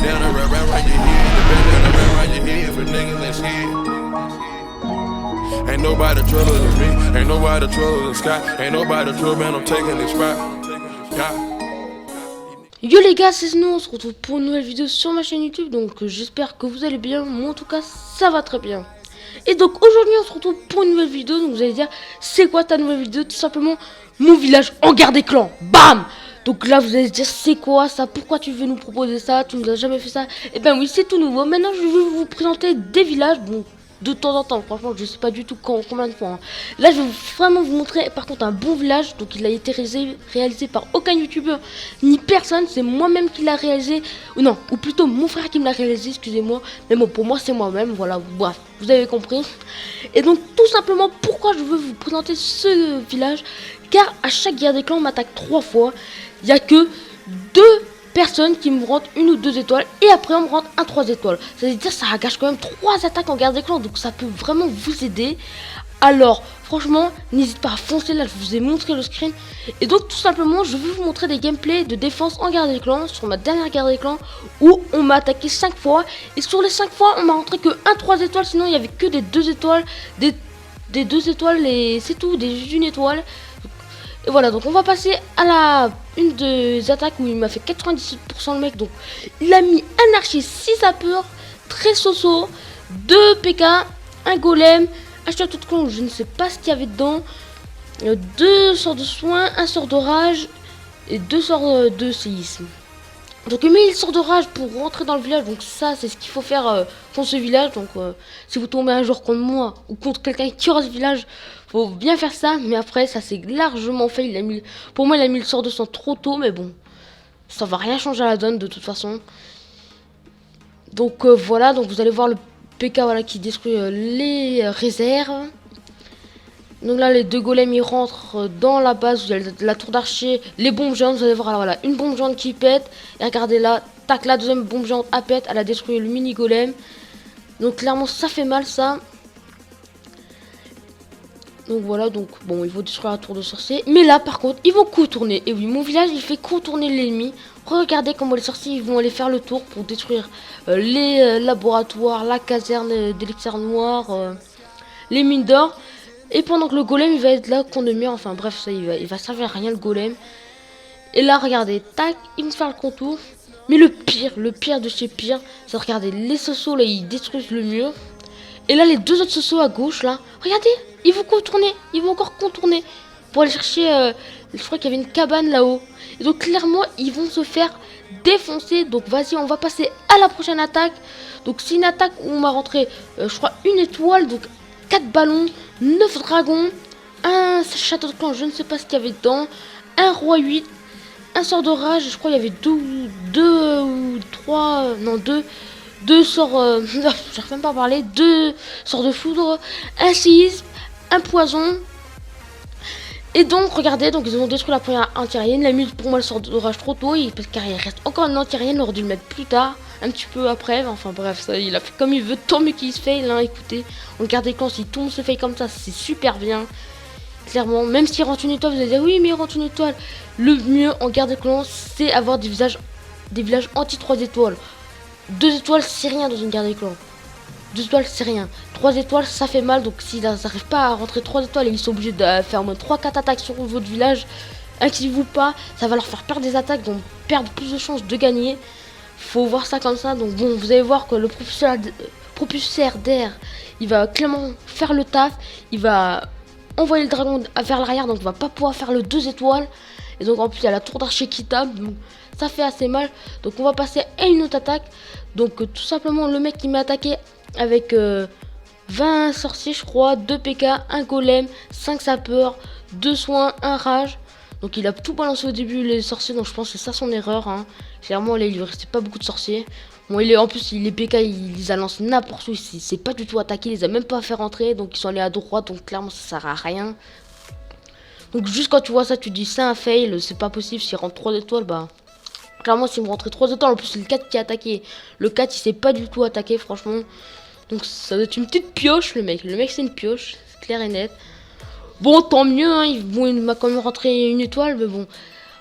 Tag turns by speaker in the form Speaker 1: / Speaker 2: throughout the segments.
Speaker 1: bandana wrap around your head, the bandana wrap around your head for niggas that's here. Ain't nobody trouble than me, ain't nobody trouble than Scott, ain't nobody trouble, man, I'm taking this spot. Yeah.
Speaker 2: Yo les gars, c'est Snow, on se retrouve pour une nouvelle vidéo sur ma chaîne YouTube. Donc j'espère que vous allez bien, moi en tout cas ça va très bien. Et donc aujourd'hui on se retrouve pour une nouvelle vidéo. Donc vous allez dire, c'est quoi ta nouvelle vidéo? Tout simplement, mon village en guerre des clans. Bam! Donc là vous allez se dire, c'est quoi ça? Pourquoi tu veux nous proposer ça? Tu nous as jamais fait ça? Et ben oui, c'est tout nouveau. Maintenant je vais vous présenter des villages. Bon, de temps en temps, franchement je sais pas du tout combien de fois hein. Là je vais vraiment vous montrer par contre un bon village. Donc il a été réalisé par aucun youtubeur ni personne, c'est moi-même qui l'a réalisé. Ou non, ou plutôt mon frère qui me l'a réalisé, excusez-moi. Mais bon, pour moi c'est moi-même, voilà, bref, vous avez compris. Et donc tout simplement pourquoi je veux vous présenter ce village, car à chaque guerre des clans on m'attaque 3 fois. Il n'y a que 2 personnes qui me rentrent 1 ou 2 étoiles et après on me rentre un 3 étoiles. C'est-à-dire ça gâche quand même 3 attaques en guerre des clans, donc ça peut vraiment vous aider. Alors franchement n'hésite pas à foncer, là je vous ai montré le screen. Et donc tout simplement je vais vous montrer des gameplays de défense en guerre des clans sur ma dernière guerre des clans où on m'a attaqué 5 fois. Et sur les 5 fois on m'a rentré que un 3 étoiles, sinon il n'y avait que des 2 étoiles, des 2 étoiles et c'est tout, des 1 étoile. Et voilà, donc on va passer à une des attaques où il m'a fait 97% le mec. Donc il a mis un archer, 6 sapeurs, très soso, 2 PK, un golem, un château de clone, je ne sais pas ce qu'il y avait dedans, 2 sorts de soins, un sort d'orage et 2 sorts de séisme. Donc il met le sort de rage pour rentrer dans le village. Donc ça c'est ce qu'il faut faire contre ce village. Donc si vous tombez un jour contre moi ou contre quelqu'un qui aura ce village, faut bien faire ça. Mais après ça c'est largement fait. Pour moi il a mis le sort de sang trop tôt. Mais bon, ça va rien changer à la donne de toute façon. Donc voilà, donc vous allez voir le PK voilà, qui détruit les réserves. Donc là les 2 golems ils rentrent dans la base, vous avez la tour d'archer, les bombes géantes, vous allez voir là, voilà, une bombe géante qui pète, et regardez là, tac, la deuxième bombe géante à pète, elle a détruit le mini golem. Donc clairement ça fait mal ça. Donc voilà, donc bon il faut détruire la tour de sorcier. Mais là par contre ils vont contourner, et oui mon village il fait contourner l'ennemi. Regardez comment les sorciers ils vont aller faire le tour pour détruire les laboratoires, la caserne d'élixir noir, les mines d'or. Et pendant que le golem il va être là contre le mur, enfin bref ça il va servir à rien le golem. Et là regardez, tac, il me fait le contour. Mais le pire de chez pire, c'est regardez les sosos là ils détruisent le mur. Et là les 2 autres sosos à gauche là, regardez, ils vont contourner, ils vont encore contourner pour aller chercher, je crois qu'il y avait une cabane là-haut. Et donc clairement ils vont se faire défoncer. Donc vas-y on va passer à la prochaine attaque. Donc c'est une attaque où on m'a rentré je crois 1 étoile, donc 4 ballons, 9 dragons, un château de clan, je ne sais pas ce qu'il y avait dedans, un roi 8, un sort de rage, je crois il y avait 2 ou 3, non 2 sorts, j'arrive même pas à parler, 2 sorts de foudre, un séisme, un poison. Et donc regardez, donc ils ont détruit la première anti-aérienne, il a mis pour moi le sort d'orage trop tôt, car il reste encore une anti-aérienne, on aurait dû le mettre plus tard, un petit peu après, enfin bref, ça, il a fait comme il veut, tant mieux qu'il se fail, hein, écoutez, on regarde les clans, si tout le monde se fait comme ça, c'est super bien, clairement, même s'il rentre une étoile, vous allez dire oui mais il rentre une étoile, le mieux en guerre des clans, c'est avoir des villages anti 3 étoiles, 2 étoiles c'est rien dans une guerre des clans. 2 étoiles c'est rien, 3 étoiles ça fait mal. Donc s'ils n'arrivent pas à rentrer 3 étoiles et ils sont obligés de faire au moins 3-4 attaques sur votre village, inquiétez-vous pas, ça va leur faire perdre des attaques, donc perdre plus de chances de gagner. Faut voir ça comme ça. Donc bon, vous allez voir que le propulseur d'air il va clairement faire le taf, il va envoyer le dragon vers l'arrière, donc il va pas pouvoir faire le 2 étoiles. Et donc en plus il y a la tour d'archer qui tape, donc ça fait assez mal. Donc on va passer à une autre attaque. Donc tout simplement le mec qui m'a attaqué avec 20 sorciers je crois, 2 PK, un golem, 5 sapeurs, 2 soins, un rage. Donc il a tout balancé au début les sorciers, donc je pense que c'est ça son erreur hein. Clairement là il lui restait pas beaucoup de sorciers. Bon en plus il est PK, il les a lancés n'importe où, il s'est pas du tout attaqué, il les a même pas fait rentrer, donc ils sont allés à droite, donc clairement ça sert à rien. Donc juste quand tu vois ça tu te dis c'est un fail, c'est pas possible, s'il rentre 3 étoiles bah... Clairement s'il me rentrait 3 étoiles, en plus c'est le 4 qui a attaqué. Le 4 il s'est pas du tout attaqué franchement. Donc ça doit être une petite pioche le mec c'est une pioche, c'est clair et net. Bon tant mieux hein, il m'a quand même rentré 1 étoile, mais bon.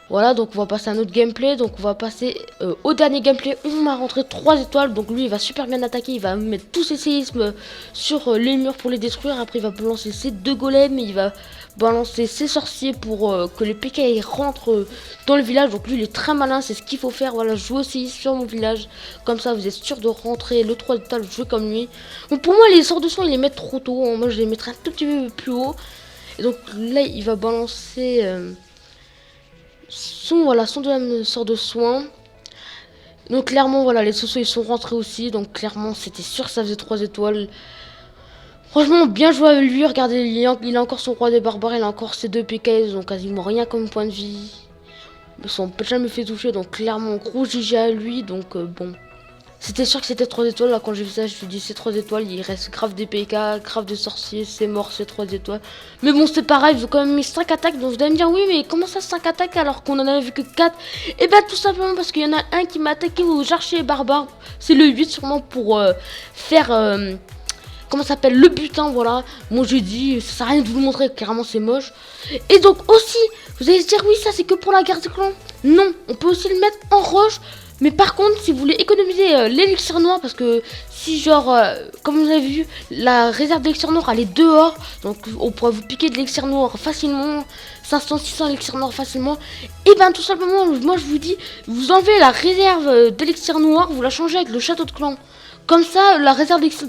Speaker 2: Voilà, donc on va passer à un autre gameplay. Donc on va passer au dernier gameplay. On m'a rentré 3 étoiles. Donc lui il va super bien attaquer. Il va mettre tous ses séismes sur les murs pour les détruire. Après il va balancer ses 2 golems. Il va balancer ses sorciers pour que les PK rentrent dans le village. Donc lui il est très malin. C'est ce qu'il faut faire. Voilà, jouer aussi sur mon village. Comme ça vous êtes sûr de rentrer le 3 étoiles. Jouer comme lui. Donc pour moi les sorts de soin ils les mettent trop tôt. Moi je les mettrai un tout petit peu plus haut. Et donc là il va balancer... son deuxième sort de soin. Donc clairement voilà les socios ils sont rentrés aussi. Donc clairement c'était sûr que ça faisait 3 étoiles. Franchement bien joué à lui. Regardez il a encore son roi des barbares. Il a encore ses 2 PK. Ils ont quasiment rien comme point de vie. Ils sont jamais fait toucher. Donc clairement gros GG à lui. Donc bon. C'était sûr que c'était 3 étoiles. Là quand j'ai vu ça je me suis dit c'est 3 étoiles. Il reste grave des PK. Grave de sorciers. C'est mort c'est 3 étoiles. Mais bon c'est pareil. Ils ont quand même mis 5 attaques. Donc vous allez me dire oui mais comment ça 5 attaques alors qu'on en avait vu que 4. Et ben tout simplement parce qu'il y en a un qui m'a attaqué aux archers barbares. C'est le 8 sûrement pour faire... comment ça s'appelle le butin, voilà. Moi j'ai dit ça sert à rien de vous le montrer, carrément c'est moche. Et donc aussi vous allez se dire oui ça c'est que pour la guerre des clans. Non, on peut aussi le mettre en roche. Mais par contre si vous voulez économiser l'élixir noir, parce que si genre comme vous avez vu la réserve d'élixir noir elle est dehors, donc on pourrait vous piquer de l'élixir noir facilement, 500-600 élixir noir facilement. Et ben tout simplement moi je vous dis vous enlevez la réserve d'élixir noir, vous la changez avec le château de clan. Comme ça la réserve d'élixir...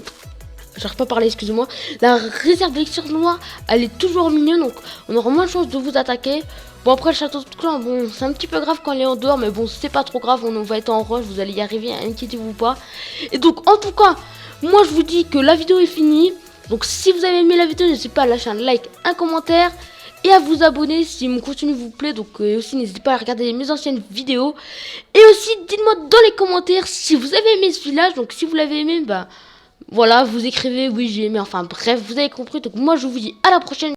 Speaker 2: J'arrive pas à parler, excusez-moi. La réserve d'élixir noir, elle est toujours au milieu, donc on aura moins de chances de vous attaquer. Bon, après, le château de clan, bon, c'est un petit peu grave quand il est en dehors, mais bon, c'est pas trop grave, on va être en rush, vous allez y arriver, inquiétez-vous pas. Et donc, en tout cas, moi, je vous dis que la vidéo est finie. Donc, si vous avez aimé la vidéo, n'hésitez pas à lâcher un like, un commentaire et à vous abonner si mon contenu vous plaît. Donc, aussi, n'hésitez pas à regarder mes anciennes vidéos. Et aussi, dites-moi dans les commentaires si vous avez aimé ce village. Donc, si vous l'avez aimé, bah... voilà, vous écrivez oui j'ai aimé, enfin bref, vous avez compris. Donc moi je vous dis à la prochaine.